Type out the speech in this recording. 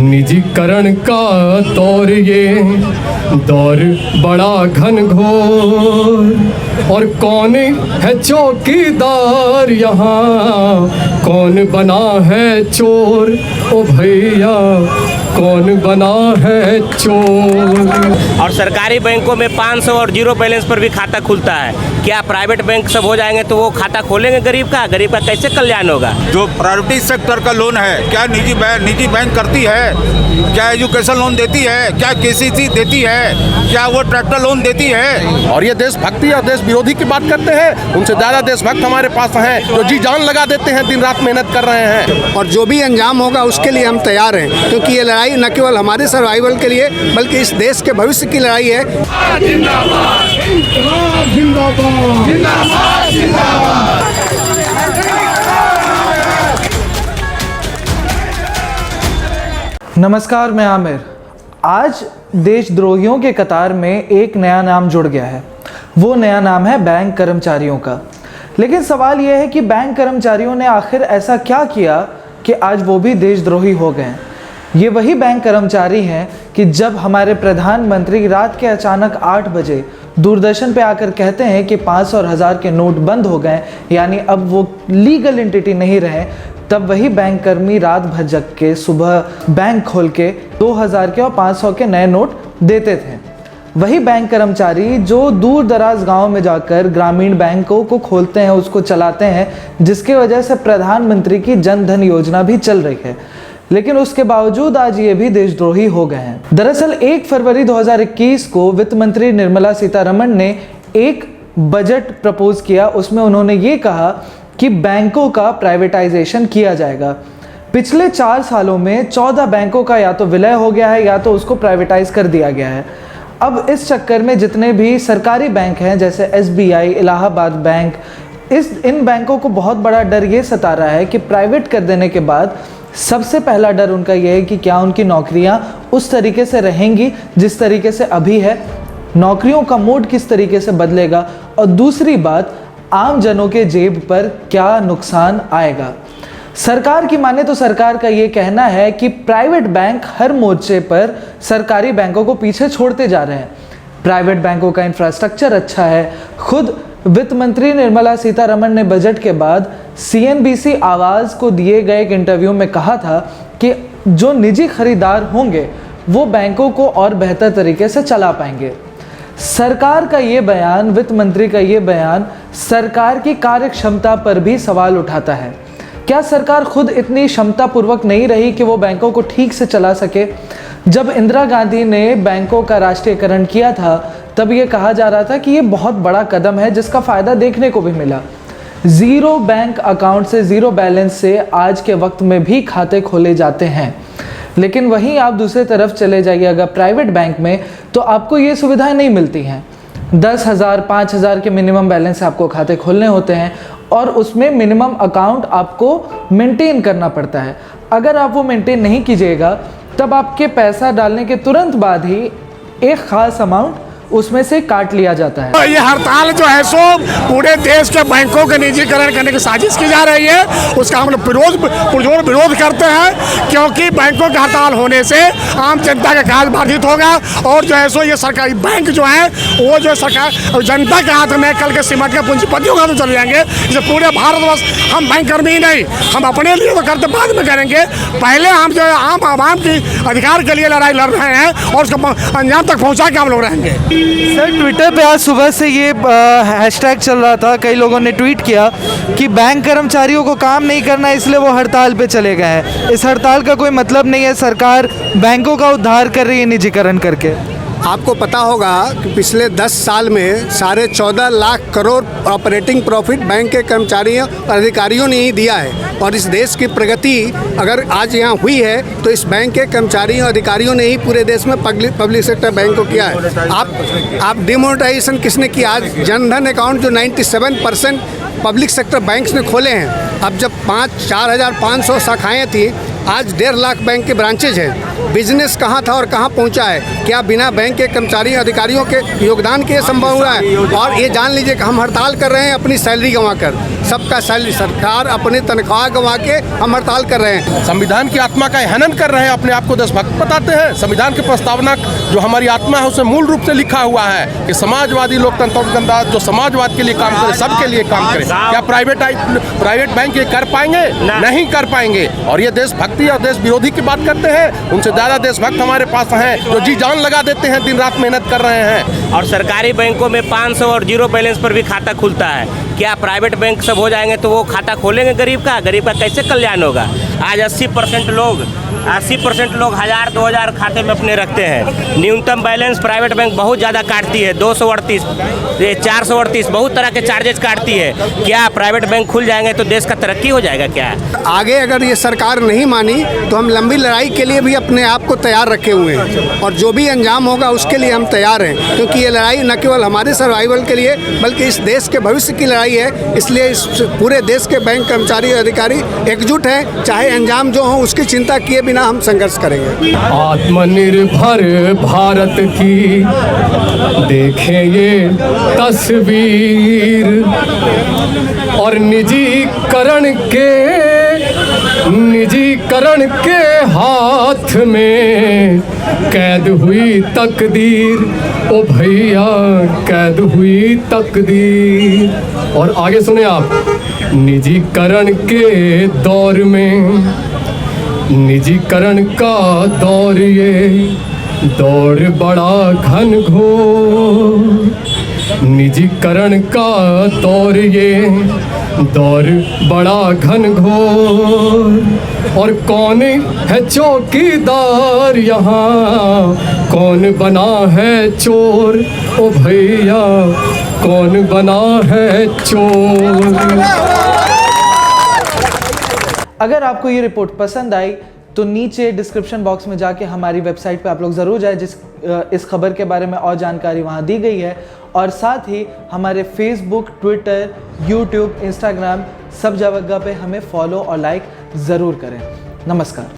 निजीकरण का दौर, ये दौर बड़ा घनघोर। और कौन है चौकीदार यहाँ, कौन बना है चोर, ओ भैया कौन बना है चोर। और सरकारी बैंकों में 500 और जीरो बैलेंस पर भी खाता खुलता है। क्या प्राइवेट बैंक सब हो जाएंगे तो वो खाता खोलेंगे गरीब का कैसे कल्याण होगा? जो प्राइवेट सेक्टर का लोन है, क्या निजी बैंक करती है? क्या एजुकेशन लोन देती है? क्या केसीसी देती है? क्या वो ट्रैक्टर लोन देती है? और ये देशभक्ति और देश विरोधी की बात करते हैं। उनसे ज़्यादा देशभक्त हमारे पास हैं जो जी जान लगा देते हैं, दिन रात मेहनत कर रहे हैं। और जो भी अंजाम होगा उसके लिए हम तैयार हैं, क्योंकि ये लड़ाई न केवल हमारे सर्वाइवल के लिए बल्कि इस देश के भविष्य की लड़ाई है। नमस्कार, मैं आमिर। आज देशद्रोहियों के कतार में एक नया नाम जुड़ गया है। वो नया नाम है बैंक कर्मचारियों का। लेकिन सवाल यह है कि बैंक कर्मचारियों ने आखिर ऐसा क्या किया कि आज वो भी देशद्रोही हो गए हैं। ये वही बैंक कर्मचारी हैं कि जब हमारे प्रधानमंत्री रात के अचानक 8 बजे दूरदर्शन पे आकर कहते हैं कि 500 और 1000 के नोट बंद हो गए, यानी अब वो लीगल एंटिटी नहीं रहे, तब वही बैंक कर्मी रात भर जग के सुबह बैंक खोल के 2000 के और 500 के नए नोट देते थे। वही बैंक कर्मचारी जो दूर दराज गाँव में जाकर ग्रामीण बैंकों को खोलते हैं, उसको चलाते हैं, जिसकी वजह से प्रधानमंत्री की जन धन योजना भी चल रही है। लेकिन उसके बावजूद आज ये भी देशद्रोही हो गए हैं। दरअसल 1 फरवरी 2021 को वित्त मंत्री निर्मला सीतारमण ने एक बजट प्रपोज किया। उसमें उन्होंने ये कहा कि बैंकों का प्राइवेटाइजेशन किया जाएगा। पिछले 4 सालों में 14 बैंकों का या तो विलय हो गया है या तो उसको प्राइवेटाइज कर दिया गया है। अब इस चक्कर में जितने भी सरकारी बैंक हैं जैसे SBI, इलाहाबाद बैंक, इन बैंकों को बहुत बड़ा डर ये सता रहा है कि प्राइवेट कर देने के बाद सबसे पहला डर उनका यह है कि क्या उनकी नौकरियां उस तरीके से रहेंगी जिस तरीके से अभी है, नौकरियों का मोड किस तरीके से बदलेगा, और दूसरी बात, आम जनों के जेब पर क्या नुकसान आएगा। सरकार की माने तो सरकार का ये कहना है कि प्राइवेट बैंक हर मोर्चे पर सरकारी बैंकों को पीछे छोड़ते जा रहे हैं। प्राइवेट बैंकों का इंफ्रास्ट्रक्चर अच्छा है। खुद वित्त मंत्री निर्मला सीतारमण ने बजट के बाद CNBC आवाज़ को दिए गए एक इंटरव्यू में कहा था कि जो निजी खरीदार होंगे वो बैंकों को और बेहतर तरीके से चला पाएंगे। सरकार का ये बयान, वित्त मंत्री का ये बयान सरकार की कार्यक्षमता पर भी सवाल उठाता है। क्या सरकार खुद इतनी क्षमतापूर्वक नहीं रही कि वो बैंकों को ठीक से चला सके? जब इंदिरा गांधी ने बैंकों का राष्ट्रीयकरण किया था तब ये कहा जा रहा था कि ये बहुत बड़ा कदम है जिसका फ़ायदा देखने को भी मिला। ज़ीरो बैंक अकाउंट से, ज़ीरो बैलेंस से आज के वक्त में भी खाते खोले जाते हैं। लेकिन वहीं आप दूसरी तरफ चले जाइए अगर प्राइवेट बैंक में, तो आपको ये सुविधाएं नहीं मिलती हैं। 10,000, 5,000 के मिनिमम बैलेंस से आपको खाते खोलने होते हैं और उसमें मिनिमम अकाउंट आपको मेंटेन करना पड़ता है। अगर आप वो मेंटेन नहीं कीजिएगा तब आपके पैसा डालने के तुरंत बाद ही एक ख़ास अमाउंट उसमें से काट लिया जाता है। ये हड़ताल जो है सो पूरे देश के बैंकों के निजीकरण करने की साजिश की जा रही है। उसका हम लोग पुरजोर विरोध करते हैं, क्योंकि बैंकों की हड़ताल होने से आम जनता का काज बाधित होगा और जो है सो ये सरकारी बैंक जो है वो जो सरकार जनता के हाथ में कल के सिमट के पूंजीपतियों के हाथ में चले जाएंगे। इसे पूरे भारतवर्ष हम बैंक कर्मी ही नहीं, हम अपने लिए तो करते बाद में करेंगे। पहले हम जो है आम आवाम की अधिकार के लिए लड़ाई लड़ रहे हैं और उसको अंजाम तक पहुँचा के हम लोग रहेंगे। सर, ट्विटर पे आज सुबह से ये हैशटैग चल रहा था, कई लोगों ने ट्वीट किया कि बैंक कर्मचारियों को काम नहीं करना इसलिए वो हड़ताल पे चले गए हैं। इस हड़ताल का कोई मतलब नहीं है, सरकार बैंकों का उद्धार कर रही है निजीकरण करके। आपको पता होगा कि पिछले 10 साल में 14.5 lakh crore operating profit bank के कर्मचारियों और अधिकारियों ने ही दिया है। और इस देश की प्रगति अगर आज यहाँ हुई है तो इस बैंक के कर्मचारियों और अधिकारियों ने ही पूरे देश में पब्लिक सेक्टर बैंक को किया है। आप डिमोनेटाइजेशन किसने किया? आज जनधन अकाउंट जो 97% पब्लिक सेक्टर बैंक्स ने खोले हैं। अब जब 4,500 शाखाएँ थी, आज 1.5 लाख बैंक के ब्रांचेज हैं। बिजनेस कहाँ था और कहाँ पहुँचा है? क्या बिना बैंक के कर्मचारियों अधिकारियों के योगदान के संभव हुआ है? और ये जान लीजिए कि हम हड़ताल कर रहे हैं अपनी सैलरी गंवा कर। सबका सरकार अपनी तनख्वाह गंवा के हम हड़ताल कर रहे हैं। संविधान की आत्मा का हनन कर रहे हैं, अपने आप को देशभक्त बताते हैं। संविधान की प्रस्तावना जो हमारी आत्मा है उसमें मूल रूप से लिखा हुआ है कि समाजवादी लोकतंत्र गणराज्य जो समाजवाद के लिए काम करे, सबके लिए काम करे। क्या प्राइवेट बैंक ये कर पाएंगे? नहीं कर पाएंगे। और ये देशभक्ति और देश विरोधी की बात करते हैं, उनसे ज्यादा देशभक्त हमारे पास हैं जो जी जान लगा देते हैं, दिन रात मेहनत कर रहे हैं। और सरकारी बैंकों में 500 और जीरो बैलेंस पर भी खाता खुलता है। क्या प्राइवेट बैंक सब हो जाएंगे तो वो खाता खोलेंगे गरीब का कैसे कल्याण होगा? आज 80% लोग 1000 2000 खाते में अपने रखते हैं। न्यूनतम बैलेंस प्राइवेट बैंक बहुत ज़्यादा काटती है, 238 438 बहुत तरह के चार्जेस काटती है। क्या प्राइवेट बैंक खुल जाएंगे तो देश का तरक्की हो जाएगा? क्या आगे अगर ये सरकार नहीं मानी तो हम लंबी लड़ाई के लिए भी अपने आप को तैयार रखे हुए हैं, और जो भी अंजाम होगा उसके लिए हम तैयार हैं, क्योंकि ये लड़ाई न केवल हमारे सर्वाइवल के लिए बल्कि इस देश के भविष्य की लड़ाई है। इसलिए इस पूरे देश के बैंक कर्मचारी अधिकारी एकजुट हैं, चाहे अंजाम जो हो उसकी चिंता किए बिना हम संघर्ष करेंगे। आत्मनिर्भर भारत की देखें ये तस्वीर, और निजीकरण के हाथ में कैद हुई तकदीर, ओ भैया कैद हुई तकदीर। और आगे सुने आप, निजीकरण के दौर में, निजीकरण का दौर ये दौर बड़ा घनघोर, निजीकरण का दौर ये दौर बड़ा घनघोर। और कौन है चौकीदार यहाँ, कौन बना है चोर, ओ भैया कौन बना है चोर। अगर आपको ये रिपोर्ट पसंद आई तो नीचे डिस्क्रिप्शन बॉक्स में जाके हमारी वेबसाइट पे आप लोग ज़रूर जाए, इस खबर के बारे में और जानकारी वहाँ दी गई है। और साथ ही हमारे फेसबुक, ट्विटर, यूट्यूब, इंस्टाग्राम सब जगह पे हमें फॉलो और लाइक ज़रूर करें। नमस्कार।